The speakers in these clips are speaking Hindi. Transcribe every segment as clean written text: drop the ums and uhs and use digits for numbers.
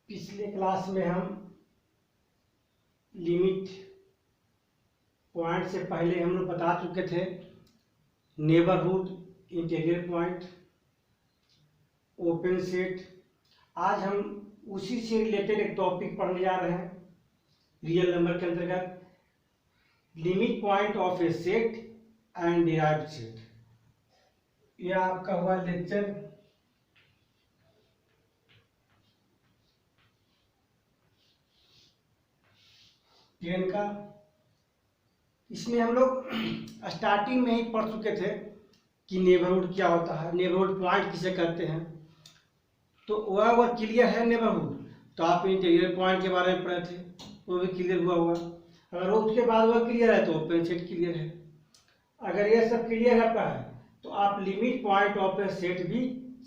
पिछले क्लास में हम लिमिट पॉइंट से पहले हम लोग बता चुके थे neighbourhood, interior point, open set. आज हम उसी से रिलेटेड एक टॉपिक पढ़ने जा रहे हैं रियल नंबर के अंतर्गत limit point of a set and derived set. यह आपका हुआ लेक्चर 10 का। इसमें हम लोग स्टार्टिंग में ही पढ़ चुके थे कि नेबरहुड क्या होता है, नेबरहुड पॉइंट किसे कहते हैं। तो वह क्लियर है नेबरहुड। तो आप इंटीरियर पॉइंट के बारे में पढ़े थे, वो भी क्लियर हुआ। अगर उसके बाद वह क्लियर है तो ओपन सेट क्लियर है। अगर यह सब क्लियर है तो आप limit point of a set भी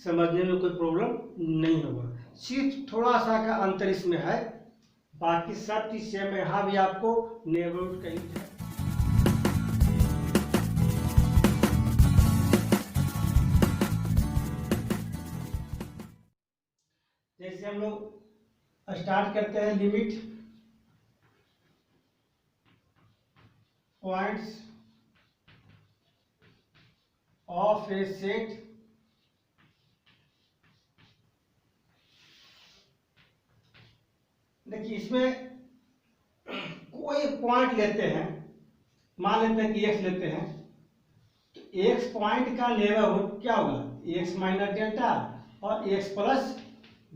समझने में कोई प्रॉब्लम नहीं होगा। सिर्फ थोड़ा सा का अंतर इसमें है, बाकी सब चीज सेम है। यहाँ भी आपको नेबरहुड कहीं है। जैसे हम लोग स्टार्ट करते हैं limit points of a set. देखिए इसमें कोई पॉइंट लेते हैं, मान लेते हैं कि x लेते हैं, तो x पॉइंट का नेबरहुड क्या होगा, x माइनस डेल्टा और x प्लस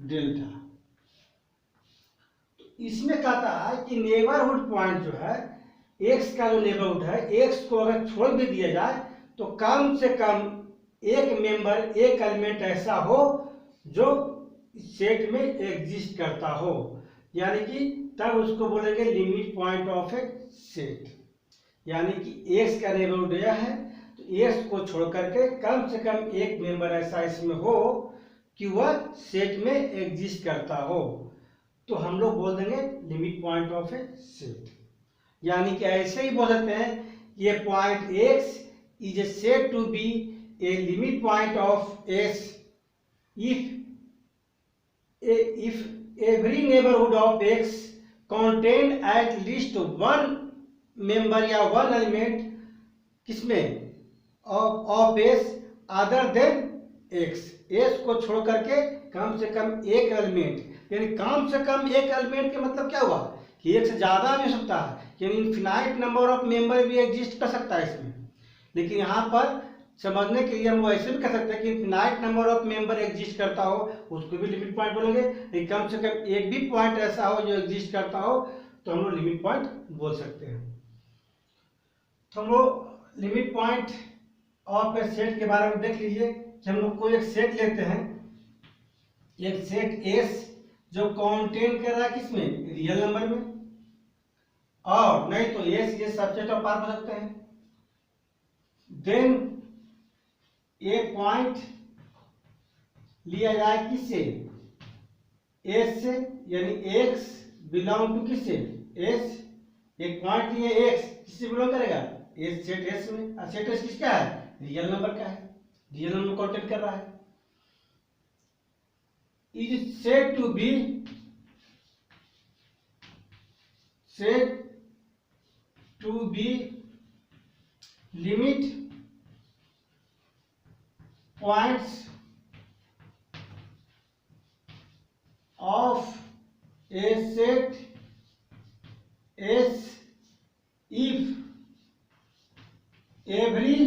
डेल्टा। तो इसमें कहता है कि नेबरहुड पॉइंट जो है x का जो नेबरहुड है, x को अगर छोड़ भी दिया जाए तो कम से कम एक मेंबर, एक एलिमेंट ऐसा हो जो सेट में एग्जिस्ट करता हो, यानी कि तब उसको बोलेंगे limit point of a set. यानी कि x का नेबरहुड यह है तो x को छोड़ करके कम से कम एक मेंबर ऐसा इसमें हो कि वह सेट में एग्जिस्ट करता हो, तो हम लोग बोल देंगे limit point of a set. यानी कि ऐसे ही बोल सकते हैं ये point x is a set to be a limit point of s if every neighborhood of x contain at least one member या one element किसमें of s other than x। s को छोड़ करके कम से कम एक एलिमेंट, यानी कम से कम एक एलिमेंट के मतलब क्या हुआ कि एक से ज्यादा भी हो सकता है, यानी इनफिनाइट नंबर ऑफ मेंबर भी एग्जिस्ट कर सकता है इसमें। लेकिन यहाँ पर समझने के लिए हम ऐसे भी कह सकते हैं कि infinite number of member exist करता हो, उसको भी लिमिट पॉइंट बोलेंगे। लेकिन कम से कम एक भी पॉइंट ऐसा हो जो एग्जिस्ट करता हो तो हम लोग लिमिट पॉइंट बोल सकते हैं। तो हम लोग limit point of a set के बारे में देख लीजिए कि हम लोग कोई एक सेट लेते हैं, एक सेट S जो कॉन्टेन कर रहा है किसमें, रियल नंबर में, और नहीं तो S ये सबसेट ऑफ R हो सकते हैं। देन एक पॉइंट लिया जाए किससे, S से, यानी x बिलोंग टू किससे, S। एक पॉइंट लिए x किससे बिलोंग करेगा, S सेट S में। और सेट S किसका है, रियल नंबर का है, रियल नंबर कॉन्टेन कर रहा है। Is set to be limit points of a set S if every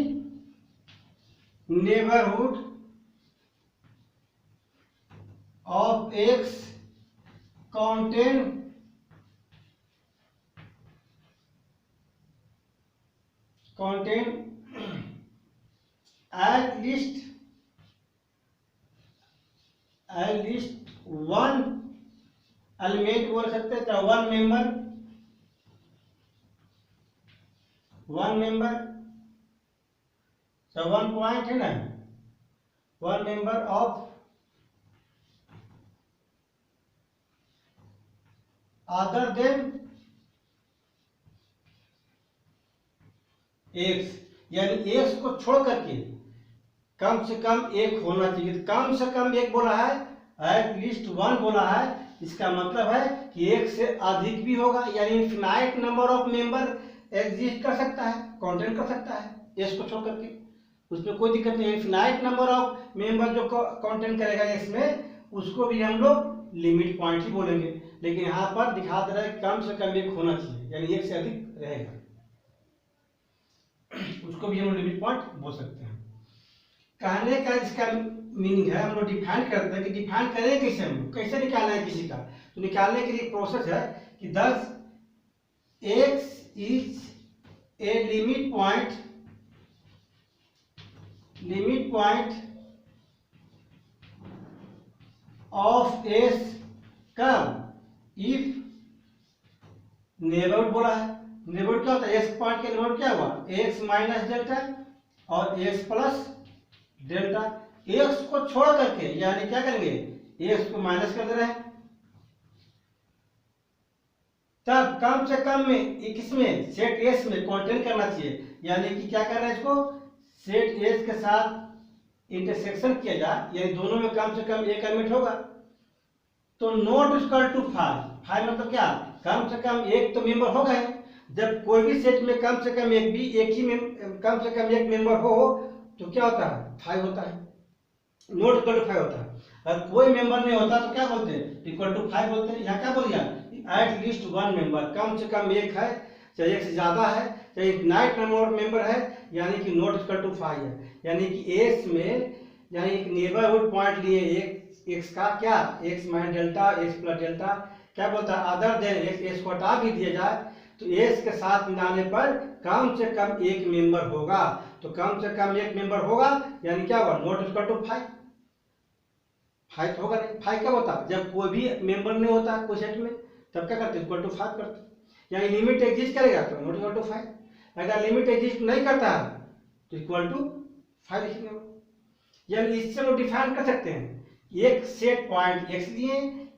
neighborhood of x contain at least one element बोल सकते हैं, तो वन मेंबर तो वन पॉइंट है ना, one member of other than x, यानी x को छोड़ करके कम से कम एक होना चाहिए। कम से कम एक बोला है, एट लीस्ट वन बोला है, इसका मतलब है कि एक से अधिक भी होगा, यानी infinite number of member exist कर सकता है, कंटेंट कर सकता है एस को छोड़ करके, उसमें कोई दिक्कत नहीं है। इनफिनाइट नंबर ऑफ मेंबर जो कंटेंट करेगा एस में, उसको भी हम लोग लिमिट पॉइंट ही बोलेंगे। लेकिन यहाँ पर दिखा दे रहा है कम से कम एक होना चाहिए, यानी एक से अधिक रहेगा, उसको भी हम लिमिट पॉइंट बोल सकते हैं। कहने का इसका मीनिंग है, हम लोग डिफाइन करते हैं कि डिफाइन करें कैसे, हम कैसे निकालना है किसी का, तो निकालने के लिए प्रोसेस है कि 10 x is a limit point of S कब इफ नेबरहुड बोला है। नेबरहुड क्या होता है, एस पॉइंट के नेबरहुड क्या हुआ, एक्स माइनस डेल्टा और एक्स प्लस डेल्टा। एक्स को छोड़ करके यानी क्या करेंगे, एक्स को माइनस कर दे रहे हैं, तब कम से कम में किसमें, सेट एस में कंटेंट करना चाहिए, यानी कि क्या कर रहे हैं, इसको सेट एस के साथ इंटरसेक्शन किया जाए, यानी दोनों में कम से कम एक एलिमेंट होगा। तो नॉट इक्वल टू 5 मतलब क्या, कम से कम एक तो मेंबर होगा ही। जब कोई भी सेट में कम से कम एक कम से कम एक मेंबर हो तो क्या होता है, 5 होता है, नॉट इक्वल टू 5 होता है। अगर कोई मेंबर नहीं होता तो क्या बोलते हैं, इक्वल टू 5 बोलते हैं। यहाँ क्या बोल दिया, एट लीस्ट वन मेंबर, कम से कम एक है, चाहे एक से ज्यादा है, चाहे इनफिनाइट नंबर ऑफ मेंबर है, यानी कि नॉट इक्वल टू 5 है। यानी कि एस में यानी एक नेबरहुड पॉइंट लिए एक्स का क्या, x minus delta x plus delta, क्या बोलता है, अदर देन एक्स, एस को हटा भी दिया जाए तो एस के साथ मिलाने पर कम से कम एक मेंबर होगा। तो कम से कम एक मेंबर होगा यानी क्या होगा, नॉट इक्वल टू 5 तो होगा नहीं। 5 कब होता है, जब कोई भी मेंबर नहीं होता कोई सेट में, तब क्या करते, इक्वल टू 5 करते, यानी लिमिट एग्जिस्ट करेगा तो नॉट इक्वल टू 5, अगर लिमिट एग्जिस्ट नहीं करता तो इक्वल टू 5 लिखेंगे। यानी इससे लोग डिफाइन कर सकते हैं, एक सेट पॉइंट एक्स लिए,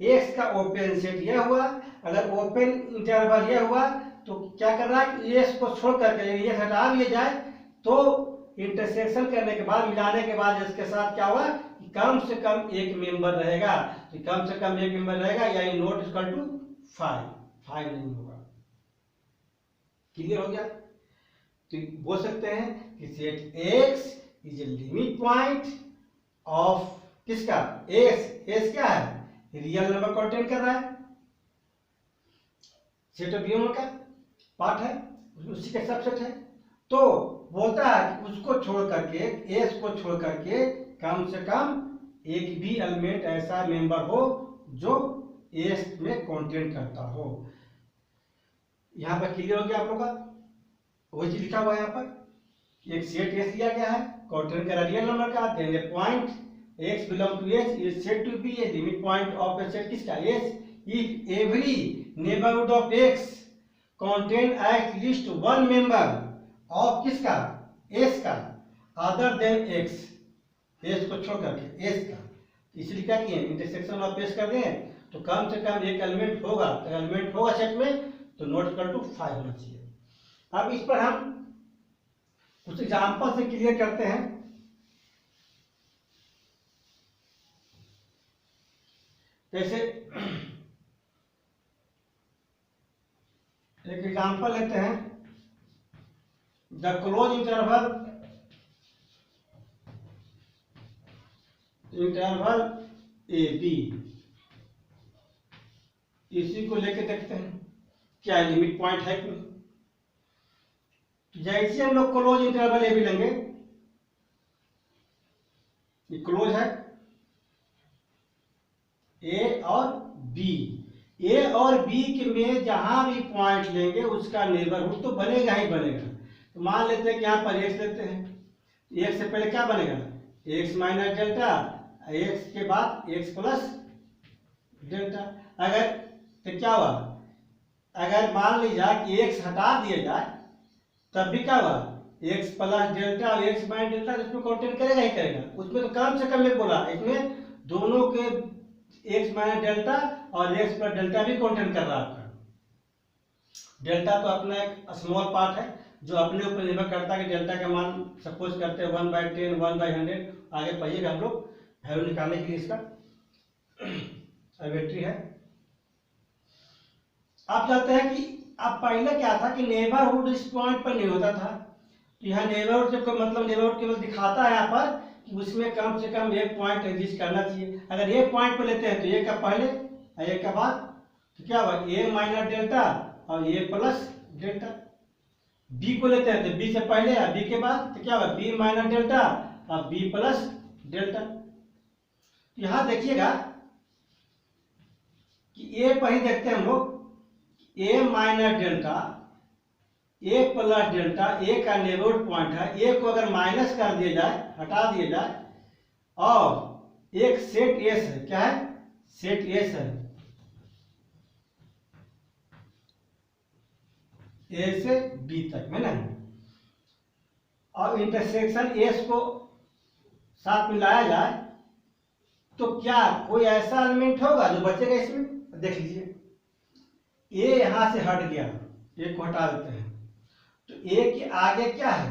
एक्स का ओपन सेट यह हुआ, अगर ओपन इंटरवल यह हुआ तो क्या करना है, एस को छोड़ करके ये हटा दिया जाए तो इंटरसेक्शन करने के बाद, मिलाने के बाद इसके साथ क्या हुआ, कम से कम एक मेंबर रहेगा, तो कम से कम एक मेंबर रहेगा, यानी नॉट इक्वल टू 5 नहीं होगा। क्लियर हो गया, तो बोल सकते हैं कि set x is a limit point of किसका, एस क्या है, रियल नंबर कंटेन कर रहा है, सेट ऑफ यूनियन का पार्ट है, उसी का सबसेट है। तो बोलता है कि उसको छोड़ करके, एस को छोड़ करके कम से कम एक भी एलिमेंट ऐसा मेंबर हो जो एस में कंटेंट करता हो। यहां पर क्लियर हो गया आप लोग का, वही चीज लिखा हुआ है यहाँ पर, एक सेट एस दिया गया है, कंटेंट कर रियल नंबर का, then a point x belong to S is said to be a limit point of a set किसका, S if every neighborhood of X contain at least one member of किसका, S का, other than X, S को छोड़ करके S का, इसलिए क्या किए, इंटरसेक्शन ऑफ S कर दें तो कम से कम एक एलिमेंट होगा, एलिमेंट होगा सेट में तो नॉट इक्वल टू 5 होना चाहिए। अब इस पर हम कुछ एग्जांपल से क्लियर करते हैं। जैसे एक एग्जांपल लेते हैं, the close interval A B, इसी को लेके देखते हैं क्या लिमिट पॉइंट है कि नहीं। जैसे हम लोग क्लोज इंटरवल ए बी लेंगे, ये क्लोज है ए और बी, ए और बी के में जहां भी पॉइंट लेंगे उसका नेबरहुड तो बनेगा ही बनेगा। तो मान लेते हैं कि यहाँ पर एक्स लेते हैं, एक्स से पहले क्या बनेगा, एक्स माइनस डेल्टा, एक्स के बाद एक्स प्लस डेल्टा। अगर तो क्या हुआ, अगर मान लीजिए कि एक्स हटा दिया जाए तब भी क्या हुआ, एक्स प्लस डेल्टा और एक्स माइनस डेल्टा उसमें कंटेंट करेगा ही करेगा, उसमें तो कम से कम एक बोला, इसमें दोनों के एक्स माइनस डेल्टा और एक्स प्लस डेल्टा भी कंटेंट कर रहा है आपका। डेल्टा तो अपना एक स्मॉल पार्ट है जो अपने ऊपर निर्भर करता है कि डेल्टा का मान सपोज करते हैं 1/10 1/100, आगे पढ़िएगा हम लोग वैल्यू निकालने के लिए इसका आर्बिट्री है। आप जानते हैं कि अब पहले क्या था कि नेबरहुड इस पॉइंट पर नहीं होता था, तो यहाँ नेबरहुड से कोई मतलब नेबरहुड केवल दिखाता है यहाँ पर कि उसमें कम से कम एक पॉइंट एग्जिस्ट करना चाहिए। अगर एक पॉइंट पर लेते हैं तो एक का पहले और एक का बाद, तो क्या होगा ए माइनस डेल्टा और ए प्लस डेल्टा। बी को लेते हैं तो बी से पहले और बी के बाद, तो क्या होगा बी माइनस डेल्टा और बी प्लस डेल्टा। यहां देखिएगा कि ए पर ही देखते हैं हम लोग, ए minus delta A plus delta, ए का नेबरहुड पॉइंट है, ए को अगर माइनस कर दिया जाए, हटा दिया जाए, और एक सेट एस है, क्या है सेट एस है, ए से बी तक है ना, और इंटरसेक्शन एस को साथ मिलाया जाए तो क्या कोई ऐसा एलिमेंट होगा जो बचेगा इसमें? देख लीजिए ए यहां से हट गया, ए को हटा देते हैं, तो ए के आगे क्या है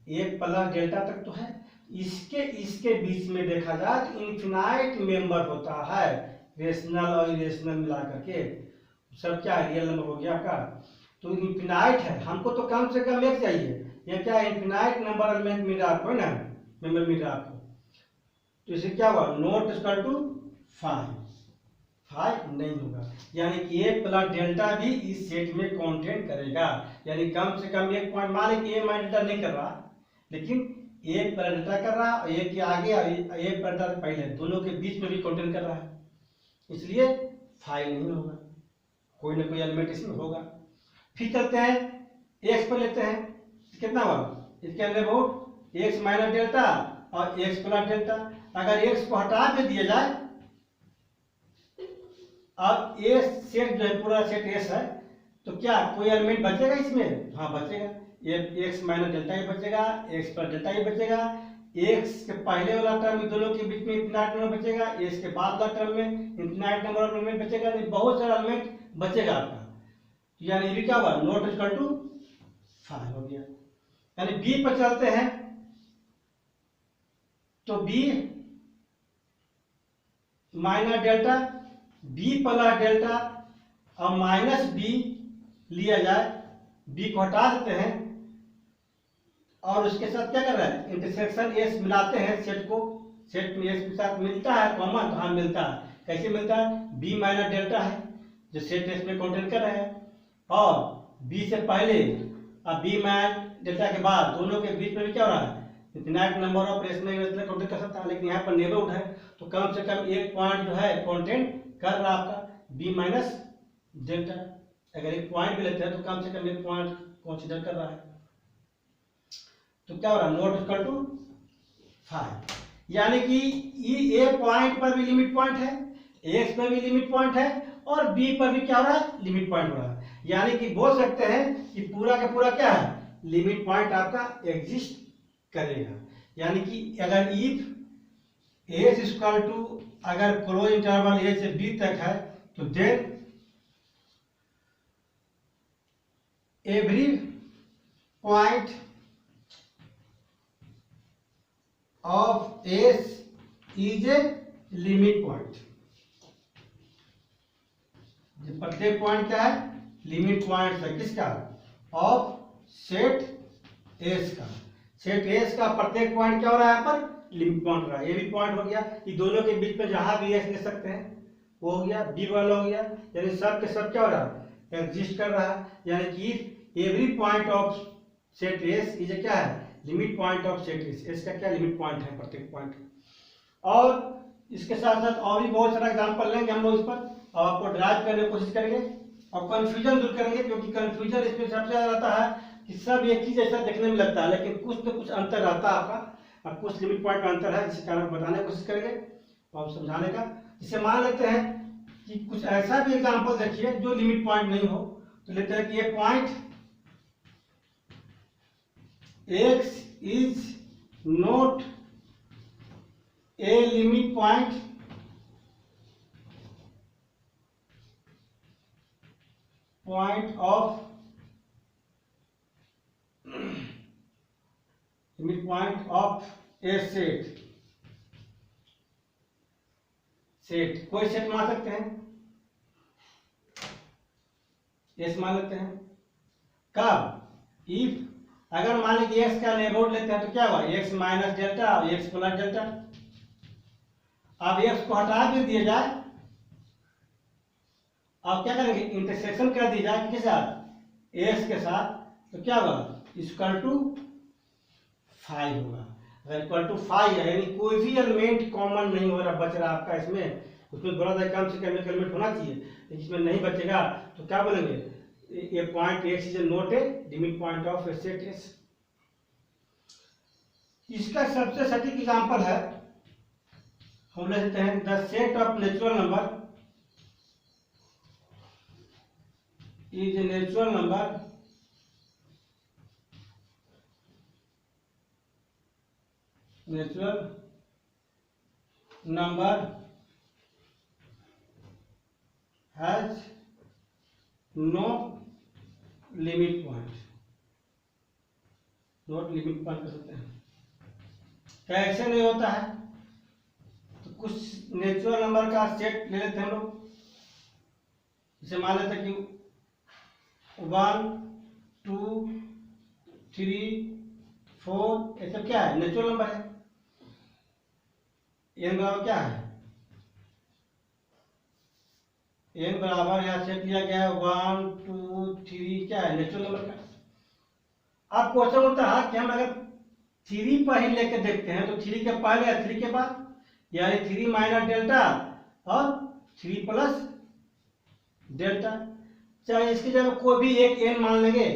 ए प्लस डेल्टा तक तो है, इसके बीच में देखा जाए तो इन्फिनाइट मेंबर होता है, रेशनल और इरेशनल मिला करके सब क्या है रियल नंबर हो गया आपका, तो इन्फिनाइट है, हमको तो कम से कम एक चाहिए, यह क्या इन्फिनाइट नंबर एलिमेंट मिल रहा आपको ना, मेंबर मिल रहा आपको, तो इसे क्या हुआ नॉट इक्वल टू 5 नहीं होगा, यानी कि ए प्लस डेल्टा भी इस सेट में कंटेंट करेगा, यानी कम से कम एक पॉइंट, मान लीजिए ए माइनस डेल्टा नहीं कर रहा, लेकिन ए प्लस डेल्टा कर रहा और ए के आगे और ए प्लस डेल्टा से पहले दोनों के बीच में भी कंटेंट कर रहा है, इसलिए 5 नहीं होगा, कोई ना कोई एलिमेंट इसमें होगा। फिर चलते हैं एक्स पर लेते हैं, कितना हुआ इसके अंदर बहुत एक्स माइनस डेल्टा और एक्स प्लस डेल्टा, अगर एक्स को हटा भी दिया जाए, अब ए सेट जो है पूरा सेट एस है, तो क्या कोई एलिमेंट बचेगा इसमें? हाँ बचेगा, एक्स माइनस डेल्टा ही बचेगा, एक्स प्लस डेल्टा ही बचेगा, एक्स के पहले वाला टर्म दोनों के बीच में इन्फिनाइट नंबर बचेगा, एक्स के बाद वाला टर्म में इन्फिनाइट नंबर ऑफ एलिमेंट बचेगा, बहुत सारा एलिमेंट बचेगा आपका, यानी ये क्या हुआ नॉट इक्वल टू 5 हो गया। यानी बी पर चलते हैं, तो B minus delta, B plus delta और माइनस बी लिया जाए, बी को हटा देते हैं और उसके साथ क्या कर रहा है इंटरसेक्शन एस मिलाते हैं, सेट को, सेट में एस के साथ मिलता है कॉमन, तो हाँ मिलता है, कैसे मिलता है बी माइनस डेल्टा है जो सेट एस में कंटेंट कर रहा है, और बी से पहले और बी माइनस डेल्टा के बाद दोनों के बीच में भी क्या हो रहा है infinite number of rational content कर सकता है, लेकिन यहाँ पर नेबरहुड है तो कम से कम एक पॉइंट जो है कंटेंट कर रहा है आपका बी माइनस डेल्टा, अगर एक पॉइंट भी लेते हैं तो कम से कम एक पॉइंट कंसीडर कर रहा है, तो क्या हो रहा है नॉट इक्वल टू 5, यानी कि ए पॉइंट पर भी लिमिट पॉइंट है, एक्स पर भी लिमिट पॉइंट है और बी पर भी क्या हो रहा है लिमिट पॉइंट हो रहा है, यानी कि बोल सकते हैं कि पूरा का पूरा क्या है लिमिट पॉइंट आपका एग्जिस्ट करेगा, यानी कि अगर इफ एस इक्वल टू अगर क्लोज इंटरवल ए से बी तक है तो then every point of S is a limit point, प्रत्येक पॉइंट क्या है लिमिट पॉइंट है, किसका ऑफ सेट एस का, सेट एस का प्रत्येक पॉइंट क्या हो रहा है यहाँ पर लिमिट पॉइंट रहा है, ये भी पॉइंट हो गया, ये दोनों के बीच में जहां भी एस ले सकते हैं वो हो गया, बी वाला हो गया, यानी सब के सब क्या हो रहा है एग्जिस्ट कर रहा है, यानी कि every point of set S is क्या है limit point of set S, S का क्या लिमिट पॉइंट है प्रत्येक पॉइंट, और इसके साथ साथ और भी बहुत सारा एग्जाम्पल लेंगे हम लोग इस पर, और आपको ड्राइव करने की कोशिश करेंगे और कंफ्यूजन दूर करेंगे, क्योंकि कंफ्यूजन इसमें सबसे ज्यादा रहता है कि सब एक ही जैसा देखने में लगता है, लेकिन कुछ न कुछ अंतर रहता है आपका, और कुछ लिमिट पॉइंट में अंतर है, जिसके कारण बताने की कोशिश करेंगे और समझाने का, जिसे मान लेते हैं कि कुछ ऐसा भी एग्जाम्पल देखिए जो लिमिट पॉइंट नहीं हो, तो लेते हैं कि ये point x is not a limit point of limit point of a set, set कोई सेट मान सकते हैं, एस मान लेते हैं। कब? इफ अगर मान लीजिए एक्स का नेबरहुड लेते हैं तो क्या हुआ, एक्स माइनस डेल्टा और एक्स प्लस डेल्टा। अब एक्स को हटा भी दिया जाए, अब क्या करेंगे, इंटरसेक्शन कर दी जाए किसके साथ, एक्स के साथ, तो क्या होगा, इक्वल टू 5 होगा। अगर इक्वल टू 5 है यानी कोई भी एलिमेंट कॉमन नहीं हो रहा, बच रहा आपका इसमें, उसमें बोला था कम से कम एक एलिमेंट होना चाहिए, लेकिन इसमें नहीं बचेगा तो क्या बोलेंगे, a point x is not a limit point of a set S. इसका सबसे सटीक एग्जांपल है, हम ले लेते हैं the set of natural number is natural number has no limit point, not limit point कर सकते हैं। कैसे नहीं होता है, तो कुछ नेचुरल नंबर का सेट ले लेते हैं हम लोग, जैसे मान लेते हैं कि 1 2 3 4, ये सब क्या है, नेचुरल नंबर है। एन बराबर क्या है, एन बराबर यहाँ सेट लिया गया है 1 2 3, क्या है, नेचुरल नंबर का। अब क्वेश्चन उठता है कि हम अगर 3 पर ही लेकर देखते हैं तो 3 के पहले या 3 के बाद, यानी 3 माइनस डेल्टा और 3 प्लस डेल्टा, चाहे इसकी जगह कोई भी एक एन मान लेंगे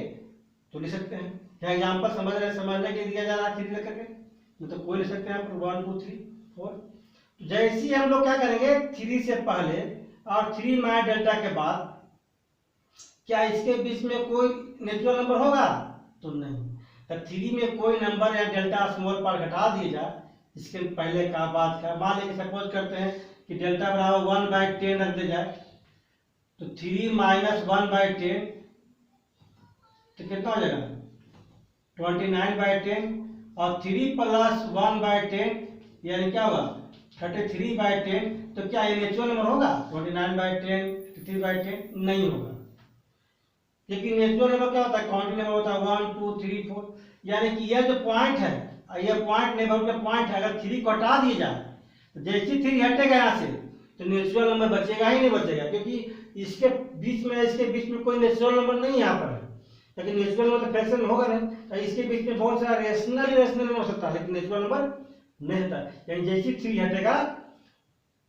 तो ले सकते हैं। क्या एग्जाम्पल समझने के लिए दिया जा रहा है 3 लेकर के, मतलब कोई ले सकते हैं 1 2 3 4। जैसे ही हम लोग क्या करेंगे, 3 से पहले और 3 माइनस डेल्टा के बाद, क्या इसके बीच में कोई नेचुरल नंबर होगा, तो नहीं। तो 3 में कोई नंबर या डेल्टा स्मॉल पार्ट घटा दिया जाए, इसके पहले का बाद का, मान लीजिए सपोज करते हैं कि डेल्टा बराबर 1/10 रख दिया जाए, तो 3 माइनस 1/10 तो कितना हो जाएगा, 29/10, और 3 प्लस 1/10 यानी क्या होगा, 33/10। तो क्या ये नेचुरल नंबर होगा, 29/10 33/10 नहीं होगा। लेकिन नेचुरल नंबर क्या होता है, काउंटिंग नंबर होता है 1 2 3 4, यानी कि यह जो पॉइंट है, यह पॉइंट नेबरहुड का पॉइंट है, अगर 3 को हटा दिया जाए तो जैसे 3 हटेगा यहाँ से तो नेचुरल नंबर बचेगा ही नहीं बचेगा, क्योंकि इसके बीच में कोई नेचुरल नंबर नहीं यहाँ पर है। लेकिन नेचुरल नंबर तो फ्रैक्शन में होगा नहीं, तो इसके बीच में बहुत सारा रेशनल हो सकता है, लेकिन नेचुरल नंबर नहीं होता। यानी जैसे 3 हटेगा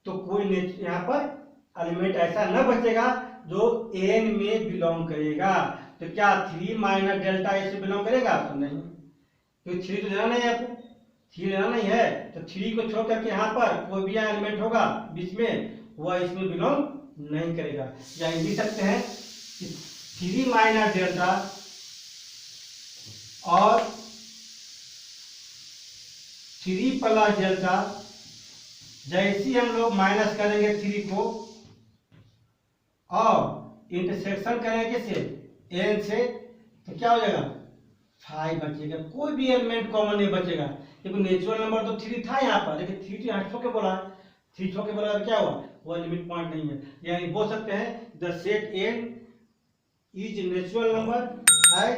तो कोई यहाँ पर एलिमेंट ऐसा न बचेगा जो एन में बिलोंग करेगा। तो क्या 3 माइनस डेल्टा इससे बिलोंग करेगा, तो नहीं, क्योंकि 3 तो लेना नहीं है आपको, 3 लेना नहीं है, तो 3 को छोड़ करके यहाँ पर कोई भी एलिमेंट होगा बीच में, वह इसमें बिलोंग नहीं करेगा। यानी लिख सकते हैं कि 3 माइनस डेल्टा और 3 प्लस डेल्टा, जैसे ही हम लोग माइनस करेंगे 3 को और इंटरसेक्शन करेंगे से एन से, तो क्या हो जाएगा, 5 बचेगा, कोई भी एलिमेंट कॉमन नहीं बचेगा। क्योंकि नेचुरल नंबर तो 3 था यहाँ पर, लेकिन 3 यहाँ छो के बोला, 3 छो के बोला तो क्या हुआ, वह लिमिट पॉइंट नहीं है। यानी बोल सकते हैं the set N is natural number has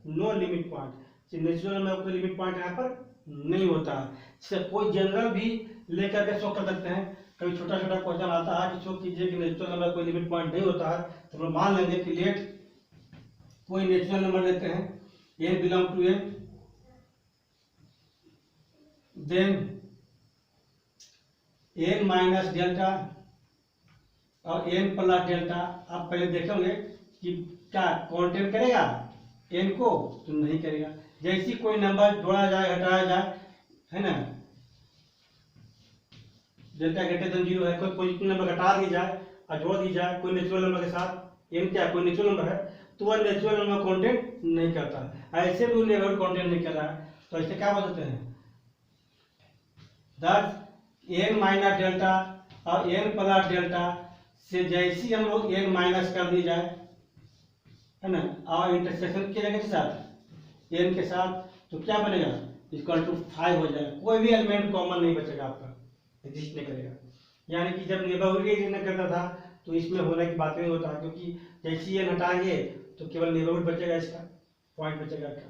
no limit point, natural number कोई लिमिट पॉइंट यहाँ पर नहीं होता है। कोई जनरल भी लेकर के शो कर सकते हैं, कभी छोटा छोटा क्वेश्चन आता है कि शो कीजिए कि नेचुरल नंबर कोई लिमिट पॉइंट नहीं होता है, तो हम मान लेंगे कि लेट कोई नेचुरल नंबर लेते हैं, n belong to n, then n minus delta और n प्लस डेल्टा। आप पहले देखेंगे कि क्या कॉन्टेन करेगा n को, तो नहीं करेगा। जैसी कोई नंबर जोड़ा जाए हटाया जाए, है ना, डेल्टा ग्रेटर देन 0 है, कोई पॉजिटिव नंबर घटा दी जाए और जोड़ दी जाए कोई नेचुरल नंबर के साथ, n क्या कोई नेचुरल नंबर है, तो वह नेचुरल नंबर कॉन्टेंट नहीं करता। ऐसे भी नेबरहुड कॉन्टेंट नहीं कर रहा है, तो ऐसे क्या बोलते हैं, दैट n माइनस डेल्टा और n प्लस डेल्टा से जैसी हम लोग n माइनस कर दी जाए, है ना, और इंटरसेक्शन किया के साथ n के साथ, तो क्या बनेगा, इक्वल टू 5 हो जाएगा। कोई भी एलिमेंट कॉमन नहीं बचेगा आपका, एग्जिस्ट नहीं करेगा। यानी कि जब नेबरहुड एग्जिस्ट नहीं करता था तो इसमें होने की बात नहीं होता है, क्योंकि जैसे ये हटाएंगे तो केवल नेबरहुड बचेगा, इसका पॉइंट बचेगा का,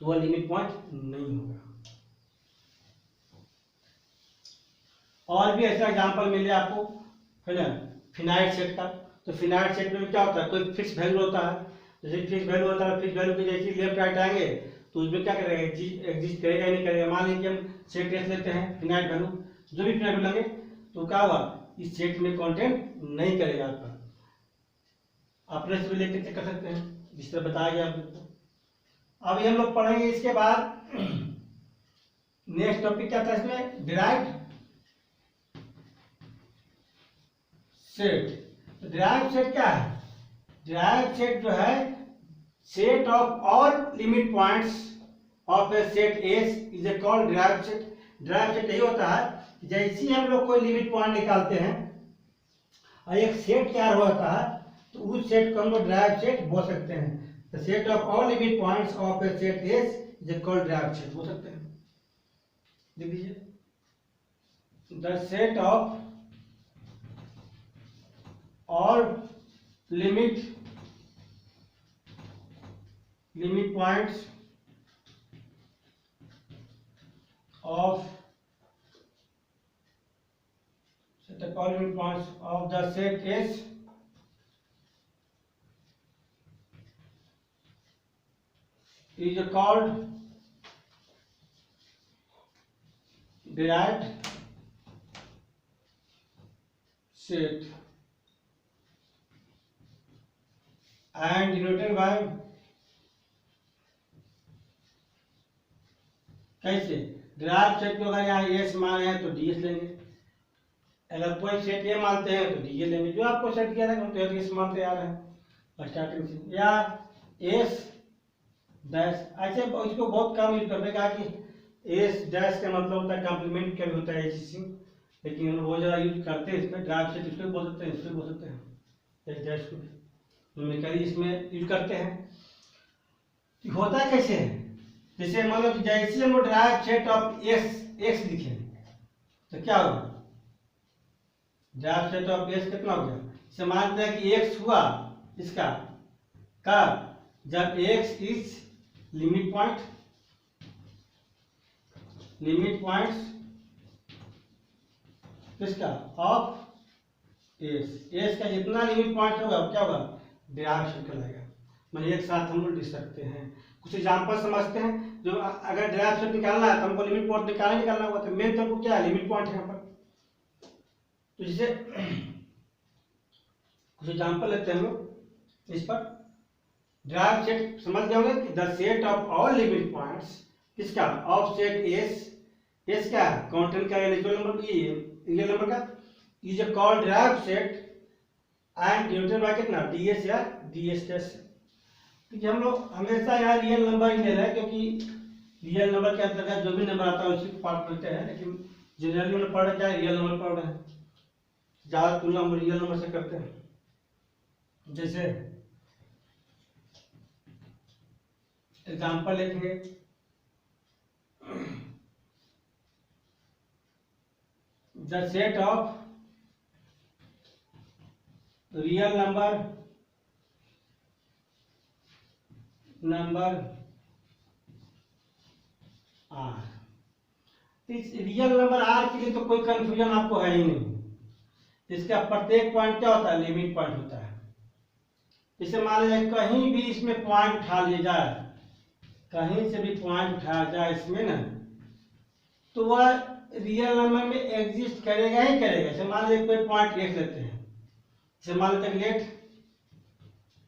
तो वह लिमिट पॉइंट नहीं होगा। और भी ऐसा एग्जांपल मिले आपको, है ना, फिनाइट सेट का। तो फिनाइट सेट में क्या होता है, कोई फिक्स वैल्यू होता है, जैसे फिक्स वैल्यू होता है, फिक्स वैल्यू के जैसे लेफ्ट राइट आएंगे तो उसमें क्या करेगा, एग्जिस्ट करेगा या नहीं करेगा। मान लीजिए हम सेट एस लेते हैं, फिनाइट वैल्यू, जो भी फिनाइट लेंगे तो क्या हुआ, इस सेट में कंटेंट नहीं करेगा आपका। अपने से भी लेके चेक कर सकते हैं, जिस तरह बताया गया आपको। अभी हम लोग पढ़ेंगे इसके बाद नेक्स्ट टॉपिक क्या था इसमें, डिराइव्ड सेट। तो डिराइव्ड सेट क्या है, डिराइव्ड सेट जो है set of all limit points of a set S is A called derived set. Derived set यही होता है जैसे हम लोग कोई लिमिट पॉइंट निकालते हैं और एक सेट तैयार होता है तो उस सेट को हम लोग डिराइव्ड सेट बोल सकते हैं। The set of all limit points of a set S is A called derived set बोल सकते हैं। लिख दीजिए, the set of all limit points of set of all limit points of the set S is called derived set and denoted by कैसे, डिराइव्ड सेट को अगर यहाँ एस माने हैं तो डीएस लेंगे, अगर कोई सेट ए मानते हैं तो डीए लेंगे, जो आपको सेट किया था हम तो एस मानते आ रहे हैं स्टार्टिंग से, या एस डैश। ऐसे इसको बहुत कम यूज करते हैं कि एस डैश का मतलब होता है कॉम्प्लीमेंट का भी होता है एस, लेकिन हम वो ज़्यादा यूज करते हैं इसमें। डिराइव्ड सेट इसको बोल सकते हैं, इसको बोल सकते हैं, एस डैश को भी न्यूमेरिकली इसमें यूज करते हैं। होता कैसे है, जैसे मान लो जैसे हम लोग derived set of S x लिखे तो क्या होगा, डिराइव्ड सेट ऑफ एस कितना हो गया, जैसे मानते हैं कि एक्स हुआ इसका कब, जब एक्स इज लिमिट पॉइंट्स किसका, ऑफ एस का जितना लिमिट पॉइंट होगा क्या होगा, डिराइव्ड सेट कहलाएगा। मतलब एक साथ हम लोग लिख सकते हैं। कुछ एग्जांपल समझते हैं, जो अगर डिराइव्ड सेट निकालना है तो हमको लिमिट पॉइंट निकालना होगा, तो मेन तो हमको क्या है, लिमिट पॉइंट है यहाँ पर। तो जैसे कुछ एग्जांपल लेते हैं हम लोग इस पर। डिराइव्ड सेट समझ गए होंगे कि the set of all limit points किसका, ऑफ सेट एस, एस क्या है कांस्टेंट का या नेचुरल नंबर, रियल नंबर का, is a called derived set and denoted by कितना, डीएस या डीएस टेस्ट। क्योंकि हम लोग हमेशा यहाँ रियल नंबर ही ले रहे हैं, क्योंकि रियल नंबर के अंतर्गत जो भी नंबर आता है उसी को पार्ट करते हैं, लेकिन जनरली उन्हें पढ़ क्या है, रियल नंबर पढ़ रहे हैं, ज़्यादा तुलना हम रियल नंबर से करते हैं। जैसे एग्जाम्पल लिखेंगे, the set of real number R. इस रियल नंबर आर के लिए तो कोई कंफ्यूजन आपको है ही नहीं, इसका प्रत्येक पॉइंट क्या होता है, लिमिट पॉइंट होता है। इसे मान लीजिए कहीं भी इसमें पॉइंट उठा लिया जाए, कहीं से भी पॉइंट उठाया जाए इसमें ना, तो वह रियल नंबर में एग्जिस्ट करेगा ही करेगा। जैसे मान लीजिए कोई पॉइंट एक्स लेते हैं, जैसे मान लेते हैं लेट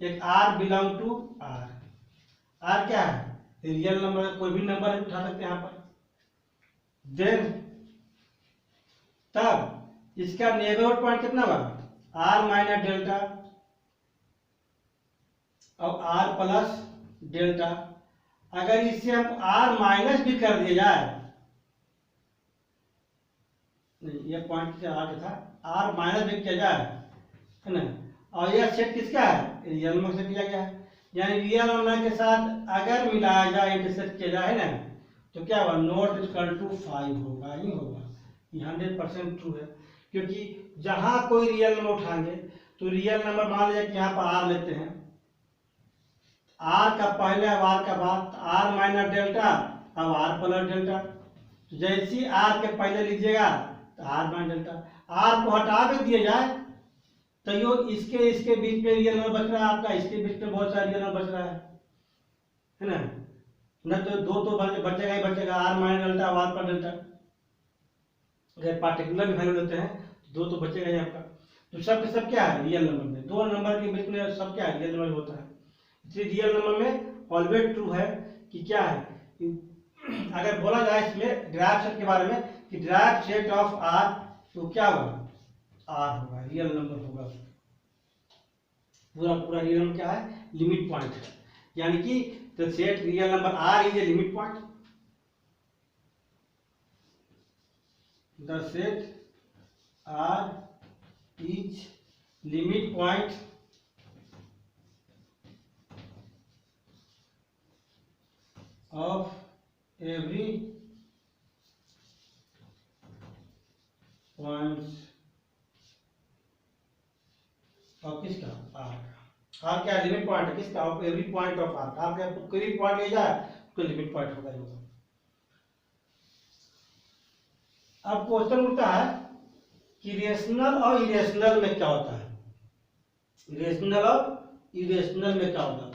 एक R belong to R, R क्या है, रियल नंबर, कोई भी नंबर उठा सकते हैं यहाँ पर। देन तब इसका नेबरहुड पॉइंट कितना होगा, आर माइनस डेल्टा और आर प्लस डेल्टा। अगर इसे हम आर माइनस भी कर दिया जाए, नहीं ये पॉइंट से आगे था, आर माइनस भी किया जाए है ना, और यह सेट किसका है, रियल नंबर से किया गया है, यानी रियल नंबर के साथ अगर मिलाया जाए, इंटरसेक्ट किया जाए ना, तो क्या होगा, नॉट इक्वल टू 5 होगा ही होगा, ये 100% ट्रू है। क्योंकि जहां कोई रियल नंबर उठाएंगे तो रियल नंबर मान लीजिए कि यहाँ पर आर लेते हैं, आर का पहले अब आर का बाद आर माइनस डेल्टा अब आर प्लस डेल्टा। तो जैसे ही आर के पहले लीजिएगा तो आर माइनस डेल्टा, आर को हटा भी दिया जाए तो यो इसके बीच में रियल नंबर बच रहा है आपका, इसके बीच में बहुत सारा रियल नंबर बच रहा है ना। न तो दो तो बचेगा ही बचेगा, R minus delta R plus delta. अगर पार्टिकुलर वैल्यू लेते हैं तो दो तो बचेगा ही आपका। तो सब के सब क्या है रियल नंबर में, दो नंबर के बीच में सब क्या है रियल नंबर होता है। इसलिए रियल नंबर में ऑलवेज ट्रू है कि क्या है, अगर बोला जाए इसमें डिराइव सेट के बारे में कि डिराइव सेट ऑफ आर तो क्या होगा, आर होगा, रियल नंबर होगा। पूरा पूरा रियल नंबर क्या है, लिमिट पॉइंट है, यानी कि the set real number R is a limit point. The set R is limit point of every point और किसका, आर का। आर क्या लिमिट पॉइंट है किसका, of every point of R. R का कोई भी पॉइंट ले जाए तो लिमिट पॉइंट होगा ही होगा। अब क्वेश्चन उठता है कि रेशनल और इरेशनल में क्या होता है, रेशनल और इरेशनल में क्या होता है।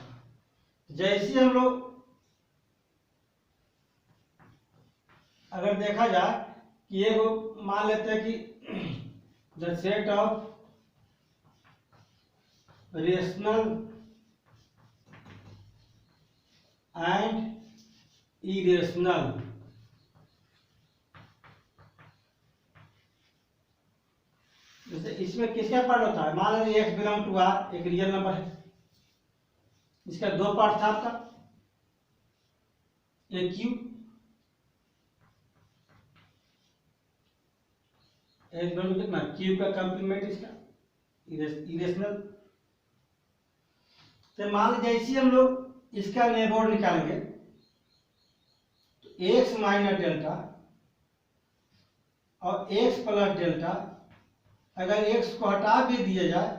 जैसे हम लोग अगर देखा जाए कि ये मान लेते हैं कि the set of rational and irrational, जैसे इसमें किसका पार्ट होता है, मान लीजिए एक्स बिलोंग टू आर एक रियल नंबर है, इसका दो पार्ट था आपका, एक क्यूब एक्स बिलोंग टू कितना क्यूब का कंप्लीमेंट इसका इरेशनल। तो मान लीजिए जैसे हम लोग इसका नेबरहुड निकालेंगे तो एक्स माइनस डेल्टा और एक्स प्लस डेल्टा, अगर एक्स को हटा भी दिया जाए,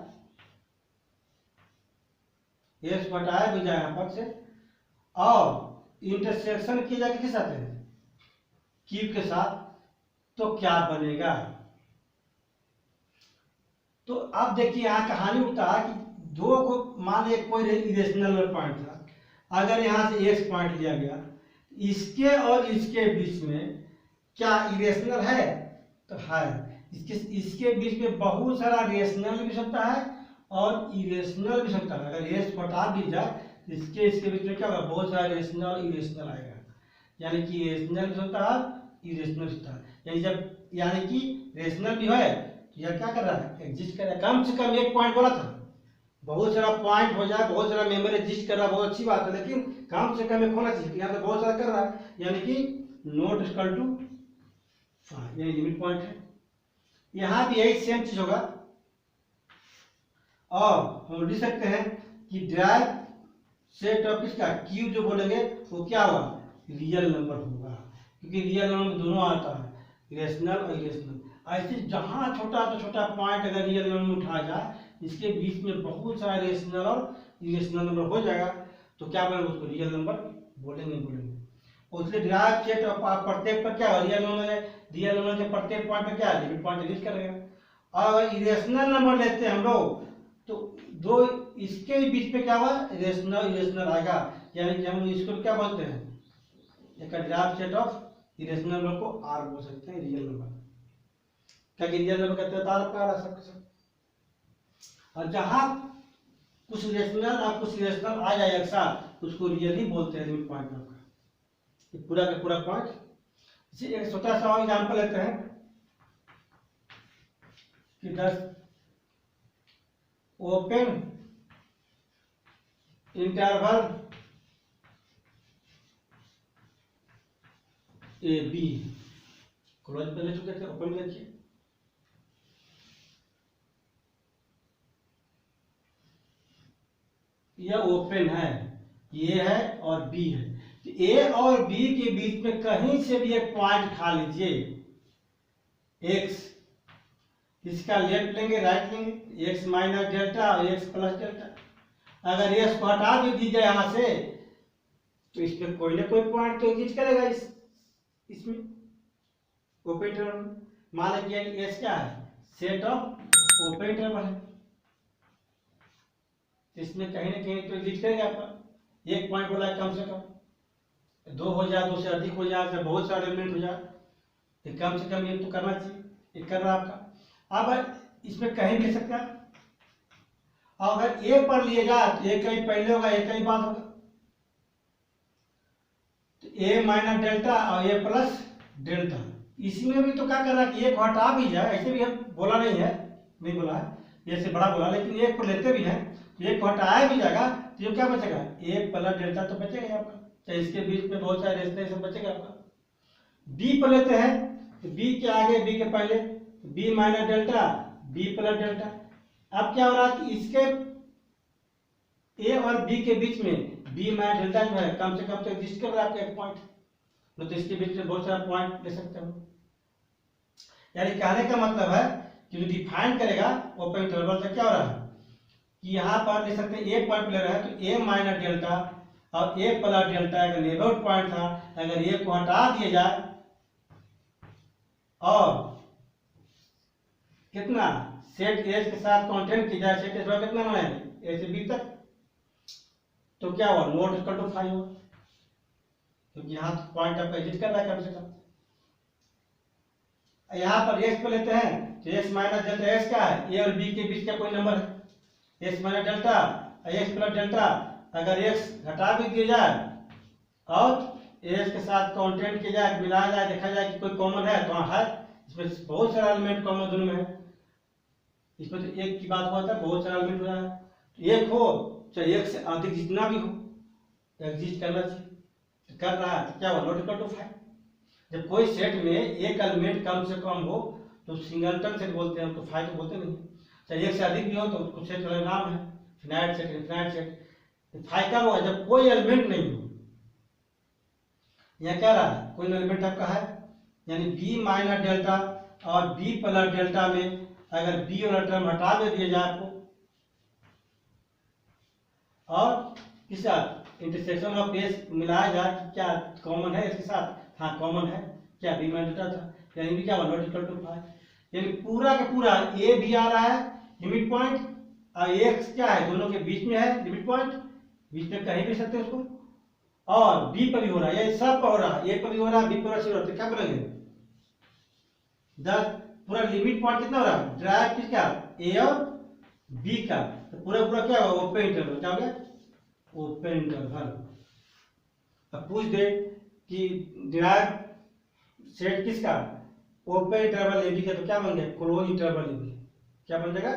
एक्स को हटाया भी जाए यहाँ पर से और इंटरसेक्शन किया जाए किसके साथ है, क्यूब के साथ, तो क्या बनेगा। तो अब देखिए यहाँ कहानी उठता है कि दो को मान लीजिए कोई इरेशनल पॉइंट था, अगर यहाँ से एक्स पॉइंट लिया गया, इसके और इसके बीच में क्या इरेशनल है, तो है। इसके बीच में बहुत सारा रेशनल भी सकता है और इरेशनल भी सकता है। अगर एक्स हटा दी जाए तो इसके बीच में क्या होगा, बहुत सारा रेशनल और इरेशनल आएगा, यानी कि रेशनल भी सकता है इरेशनल भी सकता है। यानी कि रेशनल भी है तो यह क्या कर रहा है, एग्जिस्ट कर रहा है। कम से कम एक पॉइंट बोला था, बहुत सारा पॉइंट हो जाए, बहुत सारा मेंबर एग्जिस्ट कर रहा है, बहुत अच्छी बात है, लेकिन कम से कम एक होना चाहिए। यहाँ पे बहुत सारा कर रहा है, यानी कि नॉट इक्वल टू 5, यही लिमिट पॉइंट है। यहाँ भी यही सेम चीज होगा और हम लिख सकते हैं कि डिराइव सेट ऑफ इसका क्यूब जो बोलेंगे वो क्या होगा, रियल नंबर होगा, क्योंकि रियल नंबर दोनों आता है, रेशनल और इरेशनल। ऐसे जहाँ छोटा तो छोटा पॉइंट अगर रियल नंबर उठा जाए, इसके बीच में बहुत सारा रेशनल और इरेशनल नंबर हो जाएगा, तो क्या बोलेंगे उसको रियल नंबर बोलेंगे। उसके डिराइव सेट ऑफ प्रत्येक पर क्या रियल नंबर है, रियल नंबर के प्रत्येक पॉइंट पर क्या लिमिट पॉइंट एग्जिस्ट करेगा। और अगर इरेशनल नंबर लेते हैं हम लोग तो दो इसके बीच में क्या हुआ, रेशनल इरेशनल आएगा, यानी कि हम इसको क्या बोलते हैं, एक derive set of irrational number को आर बोल सकते हैं, रियल नंबर, क्योंकि रियल नंबर कहते हैं तार का सब। और जहां कुछ रेशनल और कुछ इरेशनल आ जाए एक साथ, उसको रियल ही बोलते हैं लिमिट पॉइंट आपका, ये पूरा का पूरा पॉइंट। इसे एक छोटा सा एग्जांपल लेते हैं कि 10 open interval A B, close पे ले चुके थे, ओपन देखिए, यह ओपन है, ये है और बी है। ए और बी के बीच में कहीं से भी एक पॉइंट उठा लीजिए एक्स, इसका लेफ्ट लेंगे, राइट लेंगे, एक्स माइनस डेल्टा और एक्स प्लस डेल्टा। अगर एक्स को हटा भी दीजिए यहाँ से तो इसमें कोई ना कोई पॉइंट तो एग्जिस्ट करेगा इसमें ओपन इंटरवल में। मान लीजिए एस क्या है, सेट ऑफ ओपन इंटरवल है, तो इसमें कहीं ना कहीं तो एग्जिस्ट करेगा आपका। एक पॉइंट बोला है कम से कम, दो हो जाए, दो से अधिक हो जाए, बहुत सारे एलिमेंट हो जाए, तो कम से कम ये तो करना चाहिए, ये कर रहा आपका। अब इसमें कहीं भी ले सकता है, अगर ए पर लिए जाए तो ए कहीं पहले होगा, ए कहीं बाद होगा, तो ए माइनस डेल्टा और ए प्लस डेल्टा। इसमें भी तो क्या कर रहा है कि एक हटा भी जाए, ऐसे भी हम बोला नहीं है, नहीं बोला है, ये से बड़ा बोला, लेकिन एक को लेते भी हैं तो एक को हटाया भी जाएगा तो ये क्या बचेगा, ए प्लस डेल्टा तो बचेगा आपका, चाहे इसके बीच में बहुत सारे रिश्ते सब बचेगा आपका। बी पर लेते हैं तो बी के आगे, बी के पहले B minus delta, B plus delta. अब क्या हो रहा है कि इसके ए और बी के बीच में बी माइनस डेल्टा जो है कम से कम तो एग्जिस्ट कर रहा है आपका एक पॉइंट, तो इसके बीच में बहुत सारा पॉइंट ले सकते हो। यानी कहने का मतलब है कि जो डिफाइन करेगा ओपन इंटरवल से क्या हो रहा है कि यहाँ पर ले सकते हैं ए पॉइंट ले रहा है तो ए माइनस डेल्टा और ए प्लस डेल्टा अगर नेबरहुड पॉइंट था, अगर ए को हटा दिया जाए और कितना सेट एज के साथ कांटेक्ट किया जाए, सेट एज कितना बनाएंगे ए से बी तक, तो क्या हुआ, नॉट इक्वल टू 5 हुआ, क्योंकि यहाँ पॉइंट आपका एग्जिस्ट कर रहा है कम से कम। यहाँ पर एक्स पे लेते हैं तो एक्स माइनस डेल्टा एक्स क्या है, ए और बी के बीच का कोई नंबर है, x minus delta x plus delta. अगर एक्स घटा भी दिया जाए और एक्स के साथ कांटेक्ट किया जाए, मिलाया जाए, देखा जाए कि कोई कॉमन है तो है, इसमें बहुत सारा एलिमेंट कॉमन दोनों में है, इसमें तो एक की बात हुआ था, बहुत सारा एलिमेंट हो रहा है, एक हो चाहे एक से अधिक जितना भी हो एग्जिस्ट करना चाहिए, तो कर रहा है तो क्या हुआ, नॉट इक्वल टू 5। जब कोई सेट में एक एलिमेंट कम से कम हो तो सिंगलटन सेट बोलते हैं, तो 5 तो बोलते नहीं, चाहे एक से अधिक भी हो तो उसको सेट का नाम है फिनाइट सेट, इनफिनाइट सेट। तो 5 कब होगा, जब कोई एलिमेंट नहीं हो। यहाँ क्या रहा है, कोई एलिमेंट आपका है, यानी बी माइनस डेल्टा और बी प्लस डेल्टा में अगर बी और टर्म हटा दे दिया जाए आपको और किस साथ इंटरसेक्शन ऑफ एस मिलाया जाए कि क्या कॉमन है इसके साथ, हाँ कॉमन है, क्या बी माइनस डेल्टा था, यानी भी क्या हुआ, नॉट इक्वल टू 5। यानी पूरा का पूरा ए भी आ रहा है लिमिट पॉइंट और एक्स क्या है, दोनों के बीच में है लिमिट पॉइंट, बीच में कहीं भी सकते उसको, और बी पर भी हो रहा है, ये सब पर हो रहा है, ए पर भी हो रहा है, बी पर भी हो रहा है, क्या करेंगे 10 पूरा लिमिट पॉइंट कितना हो रहा है, ड्राइव किसका, ए और बी का, तो पूरा पूरा क्या होगा, ओपन इंटरवल, क्या हो गया ओपन इंटरवल। अब पूछ दे कि डिराइव सेट किसका, ओपन इंटरवल ए बी का, तो क्या बन गया, क्लोज इंटरवल ए बी, क्या बन जाएगा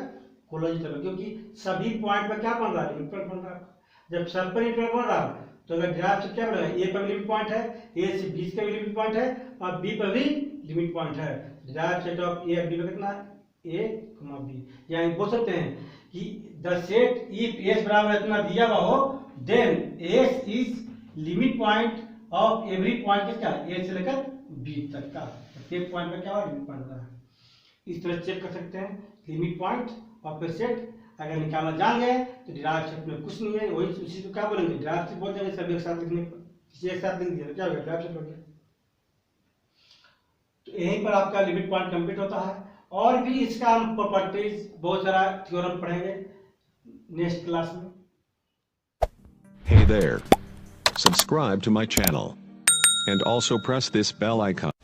क्लोज इंटरवल, क्योंकि सभी पॉइंट पर क्या बन रहा है, लिमिट पॉइंट बन रहा है। जब सब पर इंटरवल बन रहा है तो अगर ग्राफ से क्या बनेगा, ए पर लिमिट पॉइंट है, ए से बी का भी लिमिट पॉइंट है और बी पर भी लिमिट पॉइंट है, ग्राफ सेट ऑफ ए और बी पर कितना है, ए बी। यानी बोल सकते हैं कि द सेट इफ एस बराबर इतना दिया हुआ हो then S is limit point of every point किसका, ए से लेकर बी तक का, प्रत्येक पॉइंट पर क्या हुआ, लिमिट पॉइंट होता है। इस तरह चेक कर सकते हैं limit point of a set, अगर निकालना जान गए तो डिराइव सेट में कुछ नहीं है, वही उसी को क्या बोलेंगे, डिराइव सेट बोल देंगे, सब एक साथ लिखने पर, किसी एक साथ लिख दिया तो क्या हो गया, डिराइव सेट हो गया। तो यहीं पर आपका लिमिट पॉइंट कंप्लीट होता है, और भी इसका हम प्रॉपर्टीज बहुत सारा थ्योरम पढ़ेंगे नेक्स्ट क्लास में। Hey there. Subscribe to my channel. And also press this bell icon.